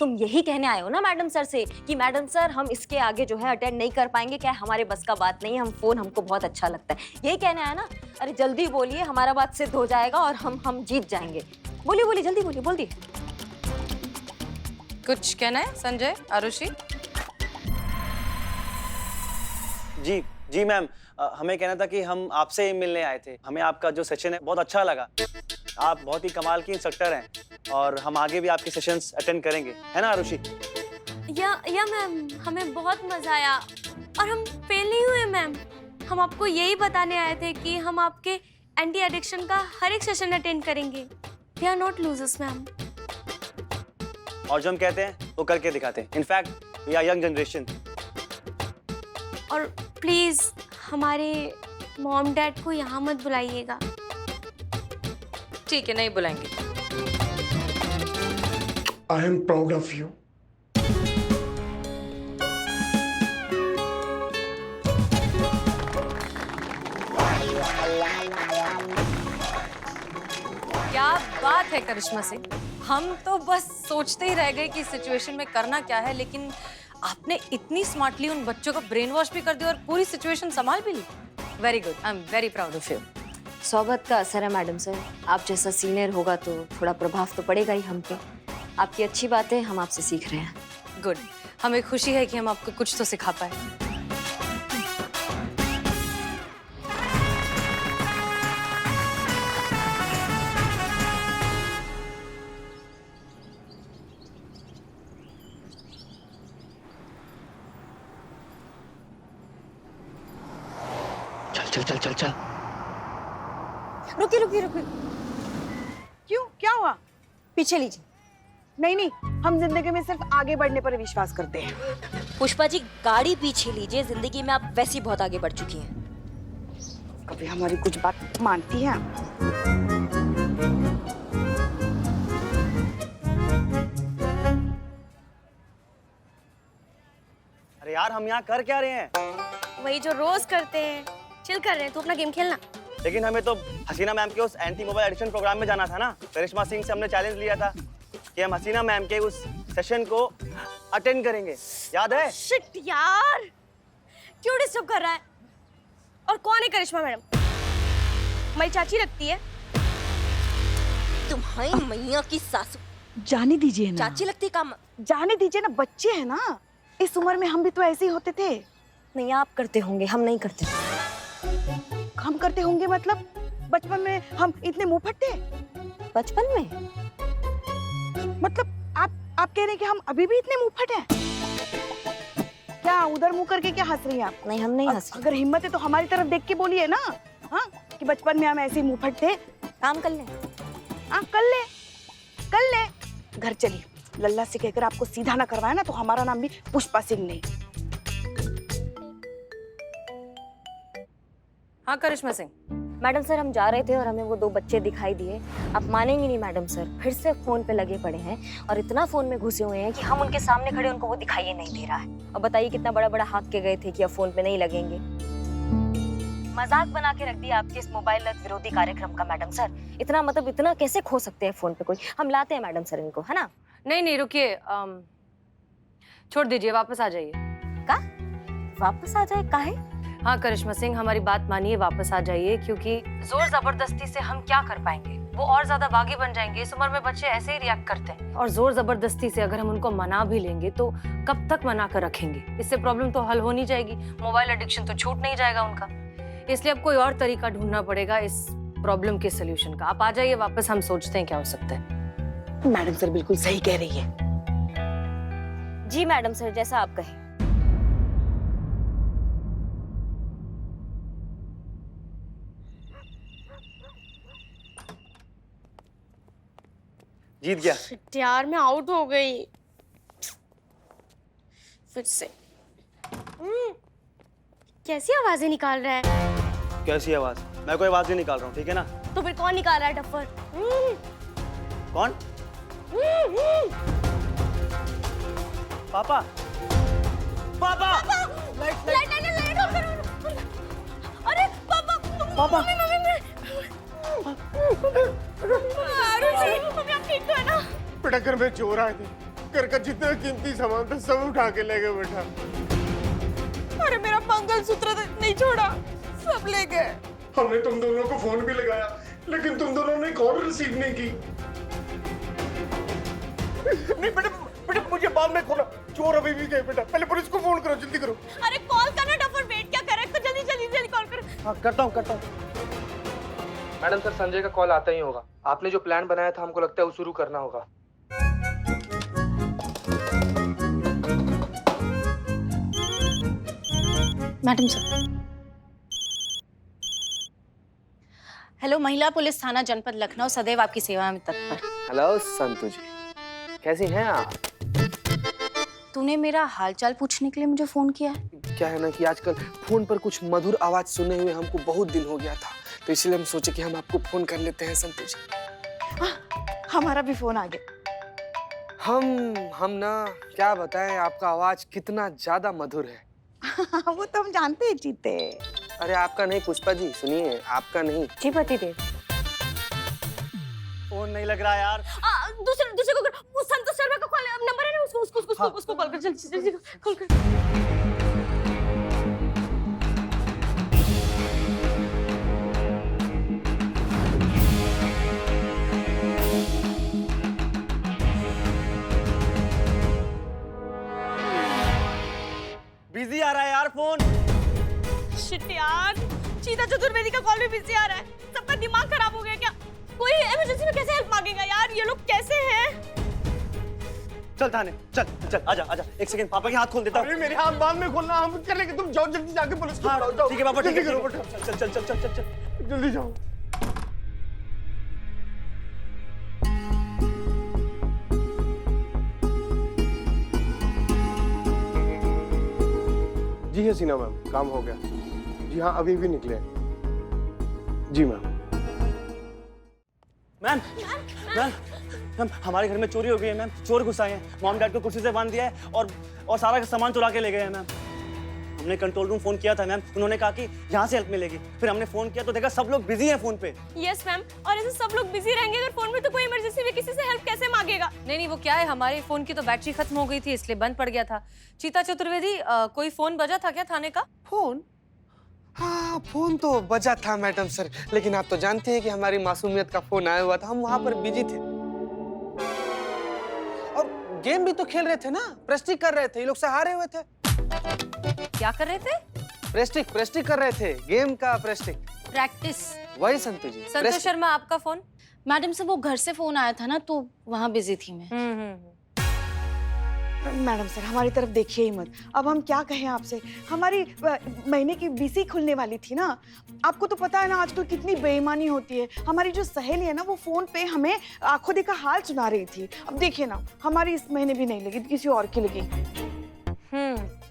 तुम यही कहने आए हो ना मैडम सर से कि मैडम सर हम इसके आगे जो है अटेंड नहीं कर पाएंगे, क्या हमारे बस का बात नहीं है, हम फोन हमको बहुत अच्छा लगता है, यही कहने आए ना? अरे जल्दी बोलिए, हमारा बात सिद्ध हो जाएगा और हम जीत जाएंगे। बोलिए बोलिए, जल्दी बोलिए, बोल दिए। कुछ कहना है संजय, आरुषि? जी जी मैम, हमें कहना था कि हम आपसे ही मिलने आए थे। हमें आपका जो सेशन है बहुत अच्छा लगा। आप बहुत ही कमाल की इंस्ट्रक्टर हैं और हम आगे भी आपके सेशंस अटेंड करेंगे, है ना आरुषि? या मैम, हमें बहुत मजा आया और हम फेल नहीं हुए मैम। हम आपको यही बताने आए थे कि हम आपके एंटी एडिक्शन का हर एक सेशन अटेंड करेंगे। We are not losers ma'am. और जो हम कहते हैं वो करके दिखाते हैं। In fact we are young generation. और प्लीज हमारे मॉम डैड को यहाँ मत बुलाइएगा। ठीक है, नहीं बुलाएंगे। I am proud of you. क्या बात है करिश्मा सिंह, हम तो बस सोचते ही रह गए कि इस सिचुएशन में करना क्या है, लेकिन आपने इतनी स्मार्टली उन बच्चों को ब्रेन वॉश भी कर दिया और पूरी सिचुएशन संभाल भी ली। Very good, I am very proud of you. सोबत का असर है मैडम सर, आप जैसा सीनियर होगा तो थोड़ा प्रभाव तो पड़ेगा ही हम पे। आपकी अच्छी बातें हम आपसे सीख रहे हैं। गुड, हमें खुशी है कि हम आपको कुछ तो सिखा पाए। चल चल चल चल चल। रुकिए रुकिए रुकिए, क्यों, क्या हुआ? पीछे लीजिए। नहीं नहीं, हम जिंदगी में सिर्फ आगे बढ़ने पर विश्वास करते हैं। पुष्पा जी गाड़ी पीछे लीजिए, जिंदगी में आप वैसे ही बहुत आगे बढ़ चुकी हैं। कभी हमारी कुछ बात मानती हैं आप? अरे यार, हम यहाँ कर क्या रहे हैं? वही जो रोज करते हैं, चिल कर रहे हैं। तू अपना गेम खेलना। लेकिन हमें तो हसीना मैम के उस एंटी मोबाइल एडिक्शन प्रोग्राम में जाना था ना। करिश्मा सिंह से हमने चैलेंज लिया था कि हम हसीना मैम के उस सेशन को अटेंड करेंगे, याद है? शिट यार, क्यों डिस्टर्ब कर रहा है? और कौन है करिश्मा मैडम? हमारी चाची लगती है। तुम्हारी मैया की सासू जाने दीजिए ना। चाची लगती काम। जाने दीजिए ना, बच्चे हैं ना। इस उम्र में हम भी तो ऐसे ही होते थे। नहीं, आप करते होंगे, हम नहीं करते। हम करते होंगे मतलब? बचपन में हम इतने मुंह फटे? बचपन में मतलब आप कह रहे हैं कि हम अभी भी इतने मुंह फटे हैं? क्या उधर मुंह करके क्या हंस रही हैं आप? नहीं, हम नहीं हंस रहे। अगर हिम्मत है तो हमारी तरफ देख के बोलिए ना। हाँ, कि बचपन में हम ऐसे ही मुंह फटे। काम कर लें। हाँ, कर ले। घर चलिए। लल्ला से कहकर आपको सीधा ना करवाया ना तो हमारा नाम भी पुष्पा सिंह नहीं। हाँ करिश्मा सिंह। मैडम सर, हम जा रहे थे और हमें वो दो बच्चे दिखाई दिए। आप मानेंगी नहीं मैडम सर, फिर से फोन पे लगे पड़े हैं और इतना फोन में घुसे हुए हैं कि हम उनके सामने खड़े उनको वो दिखाई ही नहीं दे रहा है। अब बताइए कितना बड़ा बड़ा हाथ के गए थे कि अब फोन पे नहीं लगेंगे। मजाक बना के रख दिया आपके इस मोबाइल लत विरोधी कार्यक्रम का मैडम सर। इतना मतलब इतना कैसे खो सकते हैं फोन पे कोई? हम लाते हैं मैडम सर इनको, है ना? नहीं रुकिए, छोड़ दीजिए, वापस आ जाइए। का वापस आ जाए? काहे? हाँ करिश्मा सिंह, हमारी बात मानिए, वापस आ जाइए, क्योंकि जोर जबरदस्ती से हम क्या कर पाएंगे? वो और ज्यादा बागी बन जाएंगे। इस उम्र में बच्चे ऐसे ही रिएक्ट करते हैं, और जोर जबरदस्ती से अगर हम उनको मना भी लेंगे तो कब तक मना कर रखेंगे? इससे प्रॉब्लम तो हल हो नहीं जाएगी, मोबाइल एडिक्शन तो छूट नहीं जाएगा उनका। इसलिए अब कोई और तरीका ढूंढना पड़ेगा इस प्रॉब्लम के सोल्यूशन का। आप आ जाइए वापस, हम सोचते हैं क्या हो सकता है। मैडम सर बिल्कुल सही कह रही है। जी मैडम सर, जैसा आप कहें। जीत गया। शिट यार, मैं आउट हो गई फिर से। कैसी आवाजें निकाल रहा है? कैसी आवाज? मैं कोई आवाज नहीं निकाल रहा हूँ, ठीक है ना? तो फिर कौन निकाल रहा है टफ्फर? कौन? पापा। पापा। लाइट ऑफ करो। अरे पापा। पापा। आरुषि, आप ठीक तो है ना? बेटा घर में चोर आए थे, घर का जितना कीमती सामान था सब उठा के ले गए बेटा। अरे मेरा मंगलसूत्र तो नहीं छोड़ा, सब ले गए। हमने तुम दोनों को फोन भी लगाया लेकिन तुम दोनों ने कॉल रिसीव नहीं की। नहीं बेटा, बेटा मुझे बाद में खोला, चोर अभी भी गए बेटा। पहले पुलिस को फोन करो, जल्दी करो। अरे कॉल करना डफर, वेट क्या कर रहे हैं? तो जल्दी जल्दी जल्दी कॉल करो। हाँ करता हूँ। मैडम सर, संजय का कॉल आता ही होगा। आपने जो प्लान बनाया था हमको लगता है वो शुरू करना होगा। Madam sir. हेलो, महिला पुलिस थाना जनपद लखनऊ सदैव आपकी सेवा में तत्पर। हेलो संतु जी, कैसी हैं आप? तूने मेरा हालचाल पूछने के लिए मुझे फोन किया है? क्या है ना कि आजकल फोन पर कुछ मधुर आवाज सुने हुए हमको बहुत दिन हो गया था, तो इसलिए हम सोचे कि हम आपको फोन कर लेते हैं संतु जी। हमारा भी फोन आ गया। हम ना क्या बताएं, आपका आवाज कितना ज्यादा मधुर है। वो तो हम जानते हैं जीते। अरे आपका नहीं पुष्पा जी, सुनिए, आपका नहीं। जी पतिदेव। फोन नहीं लग रहा यार। दूसरे को वो संतोष शर्मा का कॉल नंबर है ना, उसको कॉल कर, जल्दी जल्दी कॉल कर। बिजी आ रहा है यार फोन। शिट यार, चीता चतुर्वेदी का कॉल भी बिजी आ रहा है। सबका दिमाग खराब हो गया क्या? कोई इमरजेंसी में कैसे हेल्प मांगेगा यार? ये लोग कैसे हैं? चल थाने, चल आजा। एक सेकंड, पापा के हाथ खोल देता हूँ। अरे मेरे हाथ बाद में खोलना, हम चलेंगे, तुम जाओ जल्दी जाके पुलिस को बुलाओ, जाओ। ठीक है पापा, ठीक है। जल्दी करो बेटा। चल। जल्दी जाओ। जी हसीना मैम, काम हो गया। जी हाँ, अभी भी निकले। जी मैम। मैम हमारे घर में चोरी हो गई है मैम। चोर घुस आए हैं, मॉम डैड को कुर्सी से बांध दिया है और सारा सामान चुरा के ले गए हैं मैम। हमने कंट्रोल रूम फोन किया था मैम, उन्होंने कहा कि यहाँ से हेल्प मिलेगी। फिर हमने फोन किया तो देखा सब लोग बिजी हैं फोन पे। यस मैम, और ऐसे सब लोग बिजी रहेंगे अगर फोन में, तो कोई इमरजेंसी में किसी से हेल्प कैसे मांगेगा? नहीं, वो क्या है, हमारे फोन की तो बैटरी खत्म हो गई थी इसलिए बंद पड़ गया था। चीता चतुर्वेदी, कोई फोन बजा था क्या थाने का? फोन? हाँ, फोन तो बजा था मैडम सर, लेकिन आप तो जानते हैं कि हमारी मासूमियत का फोन आया हुआ था, हम वहां पर बिजी थे। और गेम भी तो खेल रहे थे ना, प्रेस्टिक कर रहे थे, ये लोग से हारे हुए थे। क्या कर रहे थे? प्रेस्टिक कर रहे थे, गेम का प्रेस्टिक। प्रैक्टिस। वही संतु जी। संतोष शर्मा, आपका फोन? मैडम से वो घर से फोन आया था ना, तो वहाँ बिजी थी मैं। मैडम सर, हमारी तरफ देखिए ही मत। अब हम क्या कहें आपसे, हमारी महीने की बीसी खुलने वाली थी ना। आपको तो पता है ना आजकल कितनी बेईमानी होती है। हमारी जो सहेली है ना, वो फोन पे हमें आंखों देखा हाल सुना रही थी। अब देखिए ना, हमारी इस महीने भी नहीं लगी, किसी और की लगी।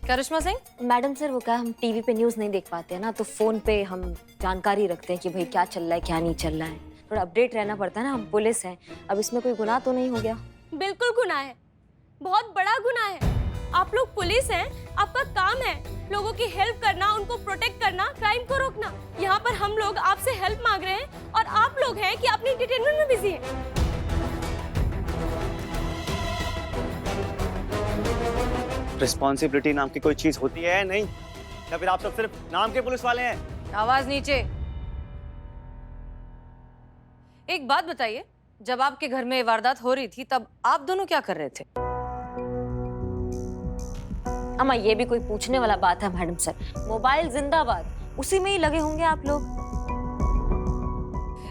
करिश्मा सिंह? मैडम सर, वो क्या, हम टीवी पे न्यूज़ नहीं देख पाते हैं ना, तो फोन पे हम जानकारी रखते हैं कि भाई क्या चल रहा है क्या नहीं चल रहा है। थोड़ा अपडेट रहना पड़ता है ना, हम पुलिस हैं। अब इसमें कोई गुनाह तो नहीं हो गया? बिल्कुल गुनाह है, बहुत बड़ा गुनाह है। आप लोग पुलिस हैं, आपका काम है लोगों की हेल्प करना, उनको प्रोटेक्ट करना, क्राइम को रोकना। यहाँ पर हम लोग आपसे हेल्प मांग रहे हैं और आप लोग हैं कि अपनी एंटरटेनमेंट में बिजी हैं। रिस्पॉन्सिबिलिटी नाम की कोई चीज होती है नहीं, या फिर आप सब सिर्फ नाम के पुलिस वाले हैं? आवाज नीचे। एक बात बताइए, जब आपके घर में वारदात हो रही थी तब आप दोनों क्या कर रहे थे? अम्मा, ये भी कोई पूछने वाला बात है मैडम सर? मोबाइल जिंदाबाद, उसी में ही लगे होंगे आप लोग।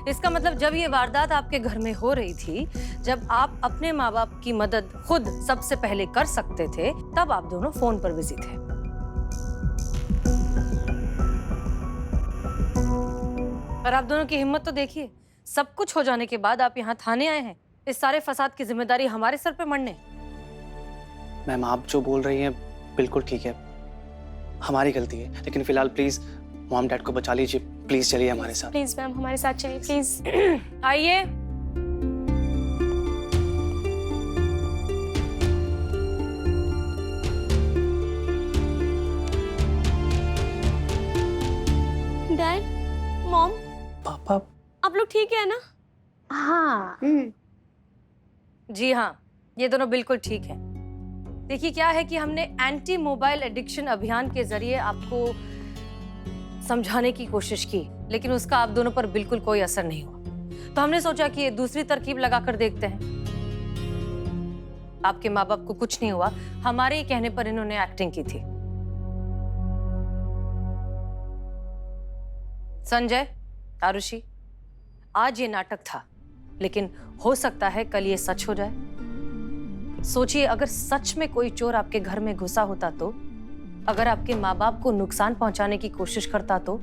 इसका मतलब जब ये वारदात आपके घर में हो रही थी, जब आप अपने माँ बाप की मदद खुद सबसे पहले कर सकते थे, तब आप दोनों फोन पर बिजी थे। पर आप दोनों की हिम्मत तो देखिए, सब कुछ हो जाने के बाद आप यहाँ थाने आए हैं, इस सारे फसाद की जिम्मेदारी हमारे सर पे मढ़ने। मैम आप जो बोल रही हैं बिल्कुल ठीक है, हमारी गलती है, लेकिन फिलहाल प्लीज मॉम डैड को बचा लीजिए। प्लीज चलिए हमारे साथ। प्लीज मैम, हमारे साथ चलिए प्लीज। आइए। डैड, मॉम, पापा, आप लोग ठीक है ना? हाँ। जी हाँ, ये दोनों बिल्कुल ठीक है। देखिए क्या है कि हमने एंटी मोबाइल एडिक्शन अभियान के जरिए आपको समझाने की कोशिश की, लेकिन उसका आप दोनों पर बिल्कुल कोई असर नहीं हुआ। तो हमने सोचा कि ये दूसरी तरकीब लगाकर देखते हैं। आपके माँ बाप को कुछ नहीं हुआ, हमारे ही कहने पर इन्होंने एक्टिंग की थी। संजय, आरुषि, आज ये नाटक था, लेकिन हो सकता है कल ये सच हो जाए। सोचिए, अगर सच में कोई चोर आपके घर में घुसा होता तो, अगर आपके माँ बाप को नुकसान पहुंचाने की कोशिश करता तो,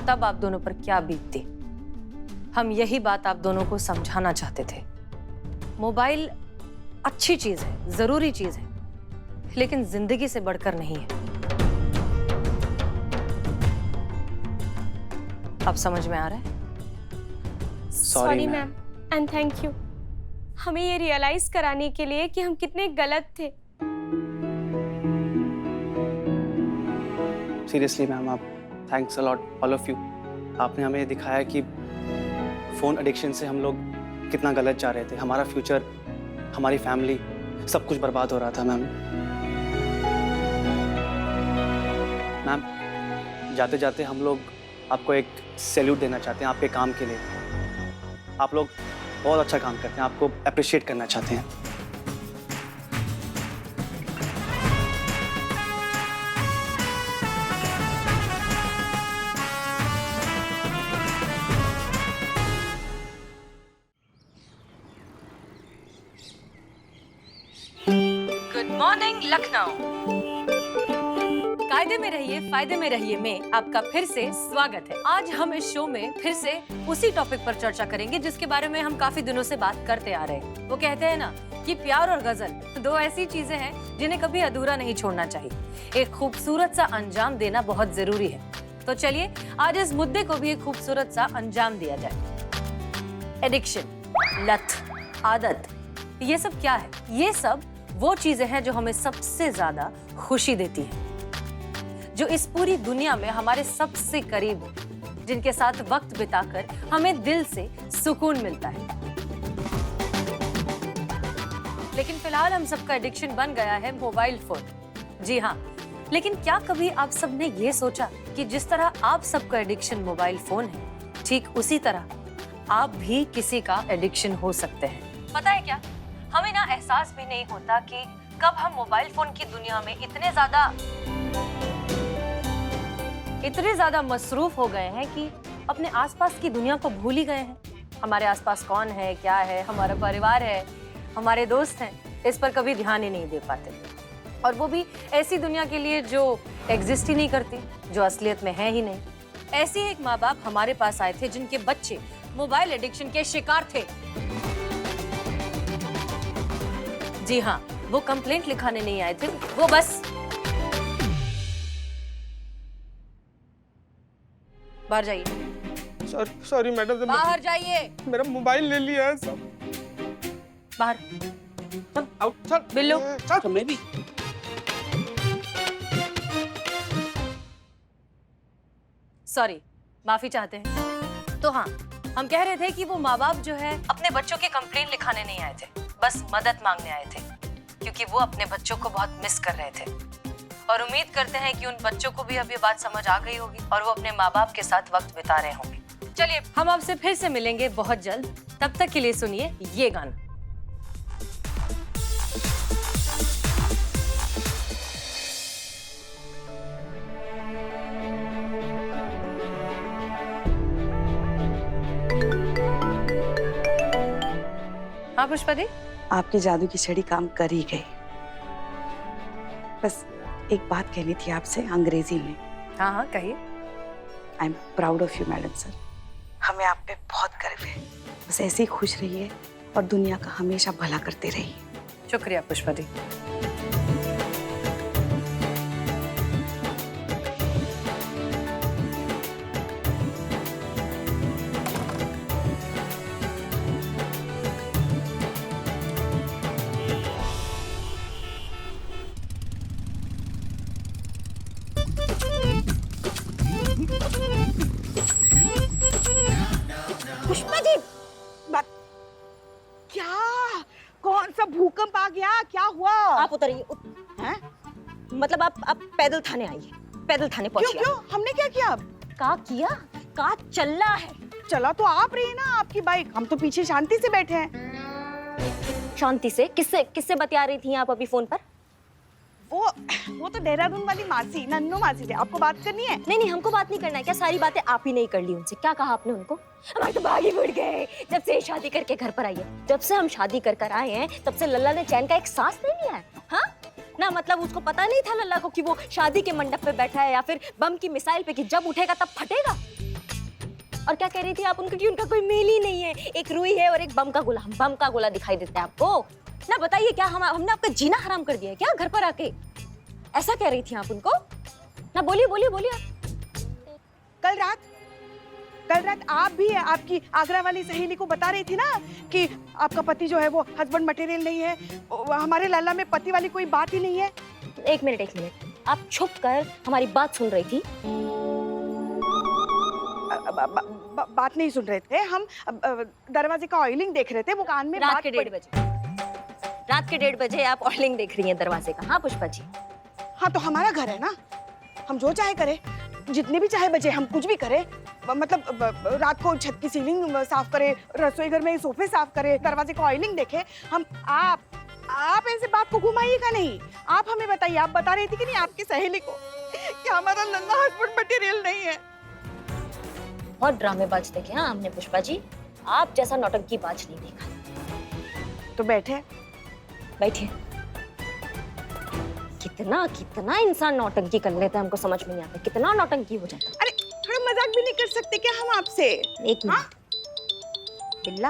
तब आप दोनों पर क्या बीतती। हम यही बात आप दोनों को समझाना चाहते थे। मोबाइल अच्छी चीज है, जरूरी चीज है, लेकिन जिंदगी से बढ़कर नहीं है। अब समझ में आ रहा है? Sorry ma'am and thank you, हमें ये रियलाइज कराने के लिए कि हम कितने गलत थे। सीरियसली मैम, आप thanks a lot all of you. आपने हमें दिखाया कि फ़ोन एडिक्शन से हम लोग कितना गलत जा रहे थे। हमारा फ्यूचर, हमारी फैमिली, सब कुछ बर्बाद हो रहा था मैम। मैम, जाते जाते हम लोग आपको एक सैल्यूट देना चाहते हैं आपके काम के लिए। आप लोग बहुत अच्छा काम करते हैं, आपको अप्रिशिएट करना चाहते हैं। Good morning Lucknow. कायदे में रहिए, फायदे में रहिए में आपका फिर से स्वागत है। आज हम इस शो में फिर से उसी टॉपिक पर चर्चा करेंगे जिसके बारे में हम काफी दिनों से बात करते आ रहे हैं। वो कहते हैं ना कि प्यार और गजल दो ऐसी चीजें हैं जिन्हें कभी अधूरा नहीं छोड़ना चाहिए। एक खूबसूरत सा अंजाम देना बहुत जरूरी है। तो चलिए आज इस मुद्दे को भी एक खूबसूरत सा अंजाम दिया जाए। एडिक्शन, लत, आदत, ये सब क्या है? ये सब वो चीजें हैं जो हमें सबसे ज्यादा खुशी देती हैं, जो इस पूरी दुनिया में हमारे सबसे करीब हो, जिनके साथ वक्त बिताकर हमें दिल से सुकून मिलता है। लेकिन फिलहाल हम सबका एडिक्शन बन गया है मोबाइल फोन। जी हाँ, लेकिन क्या कभी आप सबने ये सोचा कि जिस तरह आप सबका एडिक्शन मोबाइल फोन है, ठीक उसी तरह आप भी किसी का एडिक्शन हो सकते हैं। पता है क्या, हमें ना एहसास भी नहीं होता कि कब हम मोबाइल फोन की दुनिया में इतने ज्यादा मसरूफ हो गए हैं कि अपने आसपास की दुनिया को भूल ही गए हैं। हमारे आसपास कौन है, क्या है, हमारा परिवार है, हमारे दोस्त हैं, इस पर कभी ध्यान ही नहीं दे पाते। और वो भी ऐसी दुनिया के लिए जो एग्जिस्ट ही नहीं करती, जो असलियत में है ही नहीं। ऐसे एक माँ बाप हमारे पास आए थे जिनके बच्चे मोबाइल एडिक्शन के शिकार थे। जी हाँ, वो कंप्लेंट लिखाने नहीं आए थे, वो बस बाहर जाइए। सॉरी मैडम, बाहर जाइए, मेरा मोबाइल ले लिया है सब। बाहर। सर बिल्लू, सर मैं भी। सॉरी, माफी चाहते हैं। तो हाँ, हम कह रहे थे कि वो माँ बाप जो है अपने बच्चों के कंप्लेंट लिखाने नहीं आए थे, बस मदद मांगने आए थे, क्योंकि वो अपने बच्चों को बहुत मिस कर रहे थे। और उम्मीद करते हैं कि उन बच्चों को भी अब ये बात समझ आ गई होगी और वो अपने माँ बाप के साथ वक्त बिता रहे होंगे। चलिए, हम आपसे फिर से मिलेंगे बहुत जल्द। तब तक के लिए सुनिए ये गाना। हाँ पुष्पा दी, आपकी जादू की छड़ी काम कर ही गई। बस एक बात कहनी थी आपसे अंग्रेजी में। हाँ हाँ कहिए। I am proud of you madam sir, हमें आप पे बहुत गर्व है। बस ऐसे ही खुश रहिए और दुनिया का हमेशा भला करते रहिए। शुक्रिया पुष्पा दी। पुष्पा जी, बात क्या? भूकंप आ गया, क्या हुआ? आप उतरिए हैं? मतलब आप पैदल थाने आइए, पैदल थाने क्यों पहुंचिए। क्यों? हमने क्या किया अब? का किया? का चल्ला है। चला तो आप रही ना आपकी बाइक, हम तो पीछे शांति से बैठे हैं। शांति से? किससे बतिया रही थी आप अभी फोन पर? वो तो देहरादून वाली मासी, नन्नू मासी से। आपको बात करनी है? नहीं, हमको बात नहीं करना है। क्या सारी बातें आप ही नहीं कर ली उनसे? क्या कहा आपने उनको? हमारे तो भाग ही उड़ गए जब से शादी करके घर पर आई है। जब से हम शादी कर आए हैं तब से लल्ला ने चैन का एक सांस नहीं लिया है। हाँ ना, मतलब उसको पता नहीं था लल्ला को कि वो शादी के मंडप पे बैठा है या फिर बम की मिसाइल पे कि जब उठेगा तब फटेगा। और क्या कह रही थी आप उनको कि उनका कोई मेल ही नहीं है, एक रुई है और एक बम का गोला दिखाई देता है आपको ना? बताइए, क्या हमने आपका जीना हराम कर दिया है क्या घर पर आके? ऐसा कह रही थी आप उनको ना? बोलिए। कल रात आप भी आपकी आगरा वाली सहेली को बता रही थी ना कि आपका पति जो है वो हस्बैंड मटेरियल नहीं है, हमारे लल्ला में पति वाली कोई बात ही नहीं है। एक मिनट, आप छुप कर हमारी बात सुन रही थी? बात नहीं सुन रहे थे हम, दरवाजे का ऑयलिंग देख रहे थे, वो कान में रात बात के 1:30 बजे आप ऑयलिंग देख रही हैं दरवाजे का? हाँ पुष्पा जी। हाँ तो हमारा घर है ना, हम जो चाहे करें, जितने भी चाहे बजे हम कुछ भी करें। मतलब रात को छत की सीलिंग साफ करे, रसोई घर में सोफे साफ करे, दरवाजे का ऑयलिंग देखे हम। आप ऐसे बात को घुमाइएगा नहीं। आप हमें बताइए, आप बता रही थी कि नहीं आपकी सहेली को कि हमारा लल्ला हस्बैंड मटेरियल नहीं है। बहुत ड्रामेबाज देखे हाँ हमने पुष्पा जी, आप जैसा नौटंकीबाज नहीं देखा। तो बैठिए। कितना इंसान नौटंकी कर लेता है, हमको समझ में नहीं आता कितना नौटंकी हो जाता है। अरे थोड़ा मजाक भी नहीं कर सकते क्या हम आपसे? एक मिनट। बिल्ला।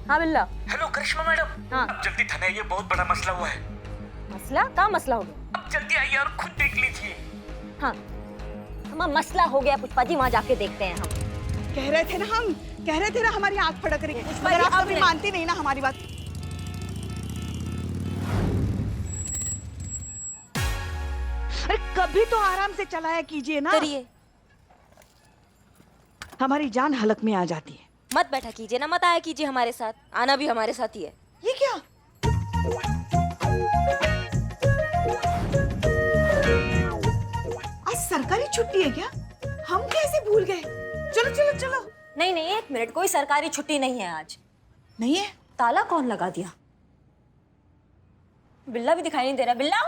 हाँ बिल्ला। हेलो करिश्मा मैडम। हाँ। अब जल्दी थाने आइए, बहुत बड़ा मसला हुआ है। मसला? क्या मसला हो गया? अब जल्दी आइए और खुद देख लीजिए। हाँ हमारा मसला हो गया पुष्पा जी, वहाँ जाके देखते हैं हम। कह रहे थे ना हमारी आंख फड़क रही है, पुष्पा मगर जी, आप अब कभी नहीं। मानती नहीं ना हमारी बात। अरे कभी तो आराम से चलाया कीजिए ना। करिए। हमारी जान हलक में आ जाती है। मत बैठा कीजिए ना, मत आया कीजिए हमारे साथ, आना भी हमारे साथ ही है। ये क्या? आज सरकारी छुट्टी है क्या? हम कैसे भूल गए? चलो। नहीं, एक मिनट, कोई सरकारी छुट्टी नहीं है आज। नहीं है? ताला कौन लगा दिया? बिल्ला भी दिखाई नहीं दे रहा। बिल्ला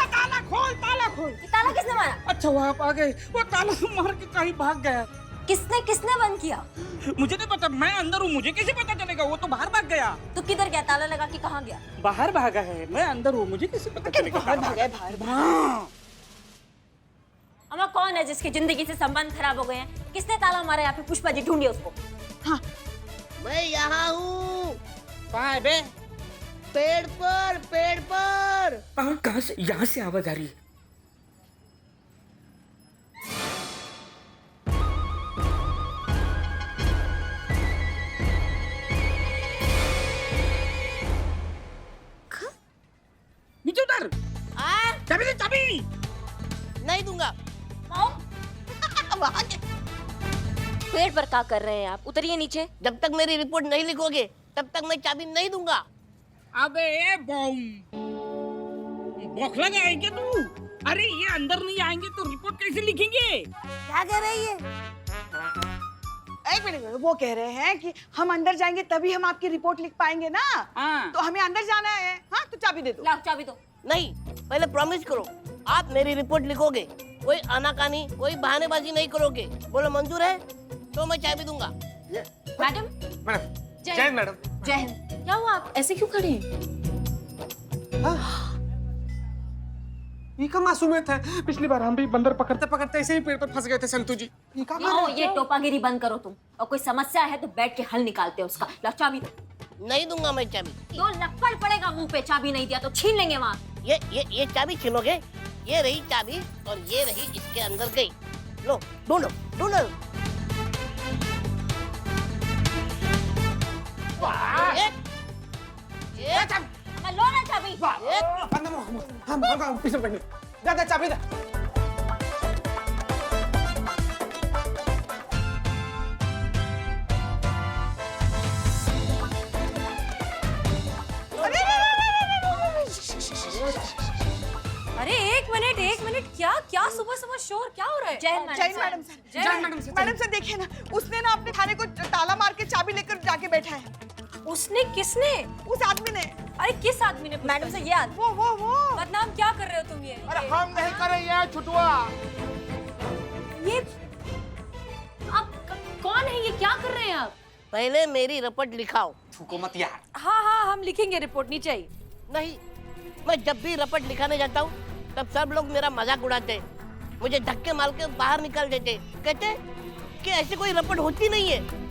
ताला खोल। ये ताला किसने मारा? अच्छा वो आप आ गए, वो ताला मार के कहीं भाग गया। किसने बंद किया? मुझे नहीं पता, मैं अंदर हूँ, मुझे कैसे पता चलेगा? वो तो बाहर भाग गया। तो किधर गया? ताला लगा के कहाँ गया? बाहर भागा है, मैं अंदर हूँ, मुझे कैसे पता चलेगा? बाहर भागा है, बाहर। हाँ। अमा कौन है जिसकी जिंदगी से संबंध खराब हो गए हैं? किसने ताला मारा यहाँ पे? पुष्पा जी ढूंढिए उसको। हाँ मैं यहाँ हूँ। कहाँ है बे? पेड़ पर। कहाँ से? यहाँ से आवाज आ रही है। नीचे उतर। चाबी दे, चाबी। नहीं दूंगा। पेड़ पर क्या कर रहे हैं आप? उतरिए नीचे। जब तक मेरी रिपोर्ट नहीं लिखोगे तब तक मैं चाबी नहीं दूंगा। अबे बॉम, बौखला गया है क्या तू? अरे ये अंदर नहीं आएंगे तो रिपोर्ट कैसे लिखेंगे? क्या कह रही है? एक मिनट, वो कह रहे हैं कि हम अंदर जाएंगे तभी हम आपकी रिपोर्ट लिख पाएंगे ना। हाँ। तो हमें अंदर जाना है। हाँ तो चाबी दे दो। लाओ चाबी दो। नहीं, पहले प्रॉमिस करो आप मेरी रिपोर्ट लिखोगे, कोई आनाकानी कोई बहानेबाजी नहीं करोगे। बोलो मंजूर है? तो मैं चाबी दूंगा। मैडम। जय हिंद मैडम। जय हिंद। क्या हुआ, आप ऐसे क्यों खड़े हैं? ये का मासूमियत है? पिछली बार हम भी बंदर पकड़ते ऐसे ही पेड़ पर फंस गए थे संतू जी। ये का ये टोपागिरी बंद करो तुम, और कोई समस्या है तो बैठ के हल निकालते हो उसका। लाओ चाबी दो। नहीं दूंगा मैं चाबी। तो लक्कड़ पड़ेगा मुंह पे, चाबी नहीं दिया तो छीन लेंगे वहाँ। ये चाबी छीनोगे? ये रही चाबी और ये रही इसके अंदर गई। लो ढूंढो। लो ना चाबी। हम पीछे पड़ने। दादा चाबी दे। एक मिनट क्या क्या सुबह सुबह शोर क्या हो रहा है? Jain madam sir, madam sir देखिए ना, उसने ना अपने थाने को ताला मार के चाबी लेकर जाके बैठा है। उसने किसने? उस आदमी ने। अरे किस आदमी ने? मैडम सर ये वो बदनाम क्या कर रहे हो तुम ये? अरे हम नहीं कर रहे हैं छुटुआ। ये आप कौन है? ये क्या कर रहे हैं आप? पहले मेरी रिपोर्ट लिखाओ। थूको मत यार। हाँ हाँ हम लिखेंगे रिपोर्ट, नीचे आई। नहीं, मैं जब भी रिपोर्ट लिखाने जाता हूँ तब सब लोग मेरा मजाक उड़ाते, मुझे धक्के मार के बाहर निकाल देते, कहते कि ऐसी कोई रिपोर्ट होती नहीं है।